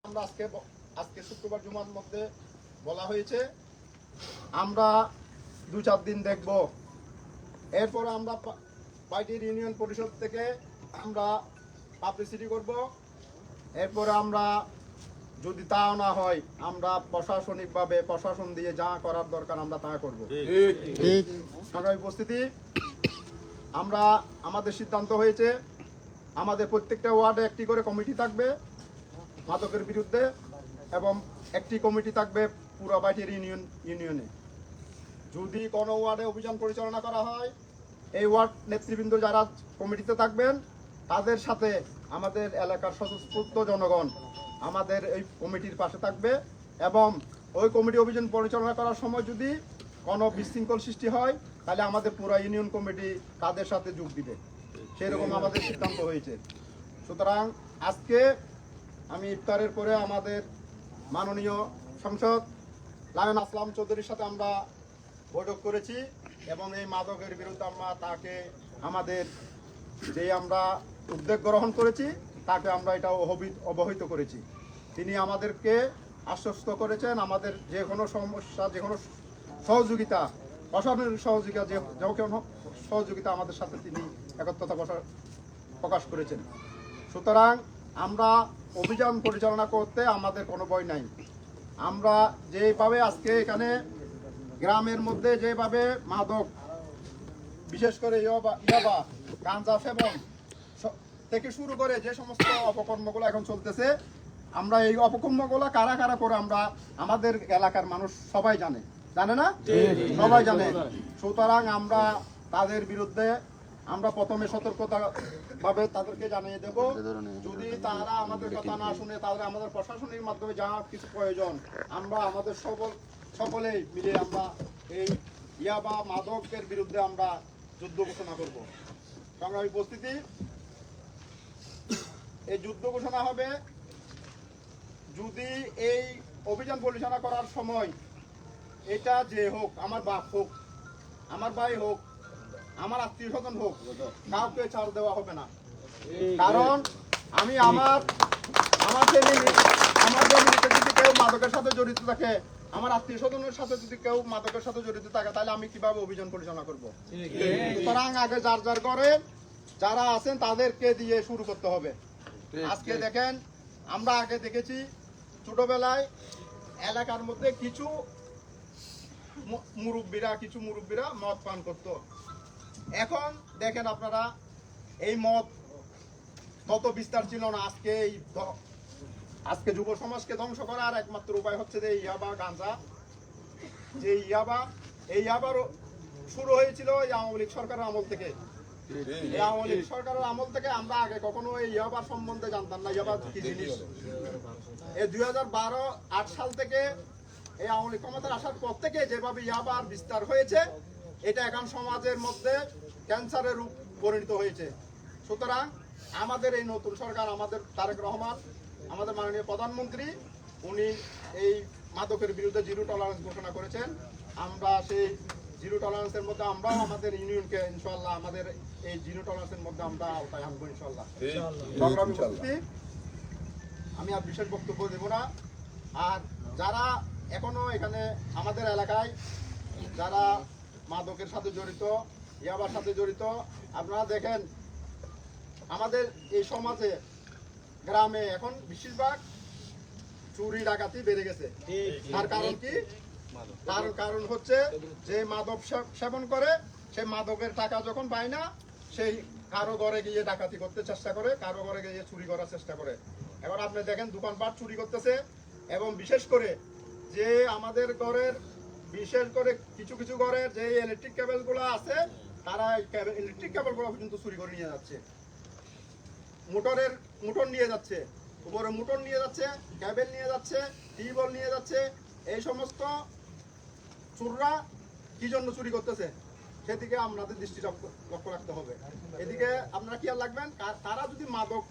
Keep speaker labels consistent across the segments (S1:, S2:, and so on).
S1: আমরা আজকে শুক্রবার জুমার মধ্যে বলা হয়েছে আমরা 2-4 দিন দেখব। এরপর আমরা পার্টির ইউনিয়ন পরিষদ থেকে আমরা পাবলিসিটি করব। এরপরে আমরা যদি তা না হয় আমরা প্রশাসনিকভাবে প্রশাসন দিয়ে যা করার দরকার আমরা তা করব। ঠিক সংগ্রামী উপস্থিতি, আমরা আমাদের সিদ্ধান্ত হয়েছে আমাদের প্রত্যেকটা ওয়ার্ডে একটি করে কমিটি থাকবে মাদকের বিরুদ্ধে এবং একটি কমিটি থাকবে পুরো বাইটির ইউনিয়নে। যদি কোনো ওয়ার্ডে অভিযান পরিচালনা করা হয় এই ওয়ার্ড নেতৃবৃন্দ যারা কমিটিতে থাকবেন তাদের সাথে আমাদের এলাকার স্বতঃস্ফূর্ত জনগণ আমাদের এই কমিটির পাশে থাকবে এবং ওই কমিটি অভিযান পরিচালনা করার সময় যদি কোনো বিশৃঙ্খল সৃষ্টি হয় তাহলে আমাদের পুরো ইউনিয়ন কমিটি তাদের সাথে যোগ দিবে, সেরকম আমাদের সিদ্ধান্ত হয়েছে। সুতরাং আজকে আমি ইফতারের পরে আমাদের মাননীয় সংসদ লায়ন আসলাম চৌধুরীর সাথে আমরা বৈঠক করেছি এবং এই মাদকের বিরুদ্ধে আমরা তাকে আমাদের যে আমরা উদ্যোগ গ্রহণ করেছি তাকে আমরা এটা অবহিত করেছি। তিনি আমাদেরকে আশ্বস্ত করেছেন আমাদের যে কোনো সমস্যা যে কোনো সহযোগিতা প্রশাসনের সহযোগিতা যে কোনো সহযোগিতা আমাদের সাথে তিনি একত্রতা প্রকাশ করেছেন। সুতরাং আমরা অভিযান পরিচালনা করতে আমাদের কোনো ভয় নাই। আমরা যেভাবে আজকে এখানে গ্রামের মধ্যে যেভাবে মাদক বিশেষ করে ইয়াবা গাঁজা সেবন থেকে শুরু করে যে সমস্ত অপকর্মগুলো এখন চলতেছে আমরা এই অপকর্মগুলো কারা কারা করে আমরা আমাদের এলাকার মানুষ সবাই জানে না সবাই জানে। সুতরাং আমরা তাদের বিরুদ্ধে আমরা প্রথমে সতর্কতা ভাবে তাদেরকে জানিয়ে দেব, যদি তারা আমাদের কথা না শুনে তাহলে আমাদের প্রশাসনের মাধ্যমে যা কিছু প্রয়োজন আমরা আমাদের সকলেই মিলে আমরা এই ইয়াবা মাদকের বিরুদ্ধে আমরা যুদ্ধ ঘোষণা করব। সংগ্রামী উপস্থিতি, এই যুদ্ধ ঘোষণা হবে যদি এই অভিযান পরিচালনা করার সময় এটা যে হোক, আমার বাপ হোক, আমার ভাই হোক, আমার আত্মীয় স্বজন হোক, কাউকে ছাড় দেওয়া হবে না। কারণ আমি আমার যদি কেউ মাদকের সাথে জড়িত থাকে, আমার আত্মীয় স্বজনের সাথে যদি কেউ মাদকের সাথে জড়িত থাকে তাহলে আমি কিভাবে অভিযান পরিচালনা করবো? সুতরাং আগে যার করে যারা আছেন তাদেরকে দিয়ে শুরু করতে হবে। আজকে দেখেন আমরা আগে দেখেছি ছোটবেলায় এলাকার মধ্যে কিছু মুরব্বীরা মদ পান করত। এখন দেখেন আপনারা এই মদ তত বিস্তার ছিল না। আজকে যুব সমাজকে ধ্বংস করার একমাত্র উপায় হচ্ছে যে ইয়াবা গাঁজা। যে এই ইয়াবার শুরু হয়েছিল এই আওয়ামী লীগ সরকারের আমল থেকে। এই আওয়ামী লীগ সরকারের আমল থেকে আমরা আগে কখনো এই ইয়াবার সম্বন্ধে জানতাম না ইয়াবা কি জিনিস। এই 2012-8 সাল থেকে এই আওয়ামী লীগ ক্ষমতায় আসার পর থেকে যেভাবে ইয়াবার বিস্তার হয়েছে এটা এখন সমাজের মধ্যে ক্যান্সারের রূপ পরিণত হয়েছে। সুতরাং আমাদের এই নতুন সরকার, আমাদের তারেক রহমান, আমাদের মাননীয় প্রধানমন্ত্রী, উনি এই মাদকের বিরুদ্ধে জিরো টলারেন্স ঘোষণা করেছেন। আমরা সেই জিরো টলারেন্সের মধ্যে আমরাও আমাদের ইউনিয়নকে ইনশাআল্লাহ আমাদের এই জিরো টলারেন্সের মধ্যে আমরা আওতায় আনবো ইনশাআল্লাহ। সংগ্রামী উপস্থিতি, আমি আর বিশেষ বক্তব্য দেব না। আর যারা এখনো এখানে আমাদের এলাকায় যারা মাদকের সাথে জড়িত, ইয়াবার সাথে জড়িত, আপনারা দেখেন আমাদের এই সমাজে গ্রামে এখন বেশিরভাগ চুরি ডাকাতি বেড়ে গেছে। তার কারণ কি? তার কারণ হচ্ছে যে মাদক সেবন করে সে মাদকের টাকা যখন পায় না সেই কারো ঘরে গিয়ে ডাকাতি করতে চেষ্টা করে, কারো ঘরে গিয়ে চুরি করার চেষ্টা করে। এখন আপনি দেখেন দোকানপাট চুরি করতেছে এবং বিশেষ করে যে আমাদের ঘরের বিশেষ করে কিছু কিছু ঘরের যে ইলেকট্রিক কেবলগুলো আছে তারা ইলেকট্রিক কেবলগুলো কিন্তু চুরি করে নিয়ে যাচ্ছে। মোটর নিয়ে যাচ্ছে, উপরে মোটর নিয়ে যাচ্ছে, কেবল নিয়ে যাচ্ছে, টিউবওয়েল নিয়ে যাচ্ছে। এই সমস্ত চোররা কি জন্য চুরি করতেছে সেদিকে আপনাদের দৃষ্টি লক্ষ্য রাখতে হবে। এদিকে আপনারা খেয়াল রাখবেন, তারা যদি মাদক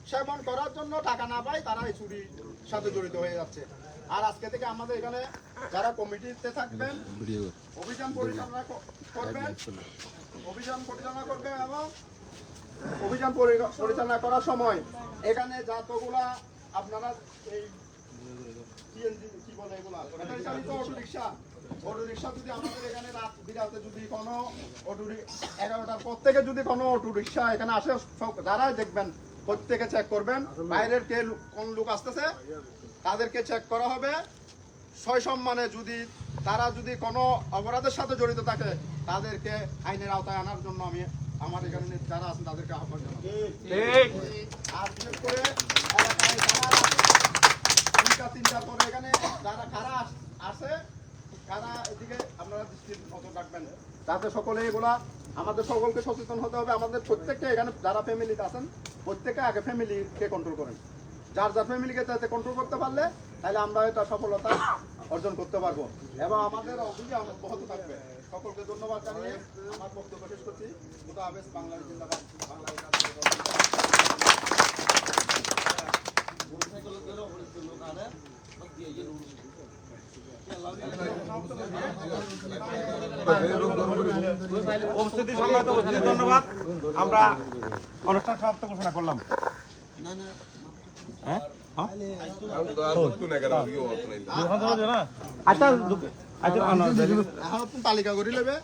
S1: সেবন করার জন্য টাকা না পায় তারা এই চুরির সাথে জড়িত হয়ে যাচ্ছে। আর আজকে থেকে আমাদের এখানে যারা কমিটিতে থাকবেন অভিযান পরিচালনা করবে এবং অভিযান পরিচালনা করার সময় এখানে যতগুলা আপনারা এই সিএনজি কি বলে এগুলা ব্যাটারি চালিত অটো রিক্সা যদি আমাদের এখানে রাত বিরাতে যদি কোনো 11টার পর থেকে যদি কোনো অটো রিক্সা এখানে আসে, যারাই দেখবেন প্রত্যেকে চেক করবেন বাইরের কে কোন লোক আসতেছে, তাদেরকে চেক করা হবে। সসম্মানে যদি তারা যদি কোনো অপরাধের সাথে জড়িত থাকে তাদেরকে আইনের আওতায় আনার জন্য আমি আমার এখানে যারা আছেন তাদেরকে আহ্বান জানাবো। আর বিশেষ করে এলাকায় যারা 3টার পরে এখানে যারা কারা আসে, কারা এদিকে আপনারা দৃষ্টির নজর রাখবেন, যাতে সকলে এগুলা আমাদের সকলকে সচেতন হতে হবে। আমাদের প্রত্যেককে এখানে যারা ফ্যামিলিতে আছেন প্রত্যেকে আগে ফ্যামিলিকে কন্ট্রোল করেন, যার ফ্যামিলিকে যাতে কন্ট্রোল করতে পারলে তাহলে আমরা এটা সফলতা অর্জন করতে পারবো এবং আমাদের অভিযান অব্যাহত থাকবে। সকলকে ধন্যবাদ জানিয়ে আমার বক্তব্য শেষ করছি। খুদা হাফেজ। বাংলাদেশ জিন্দাবাদ।
S2: উপস্থিতি সম্মানিত উপস্থিতি ধন্যবাদ। আমরা অনুষ্ঠান সমাপ্ত ঘোষণা করলাম।
S1: এখন তালিকা করে নেবে।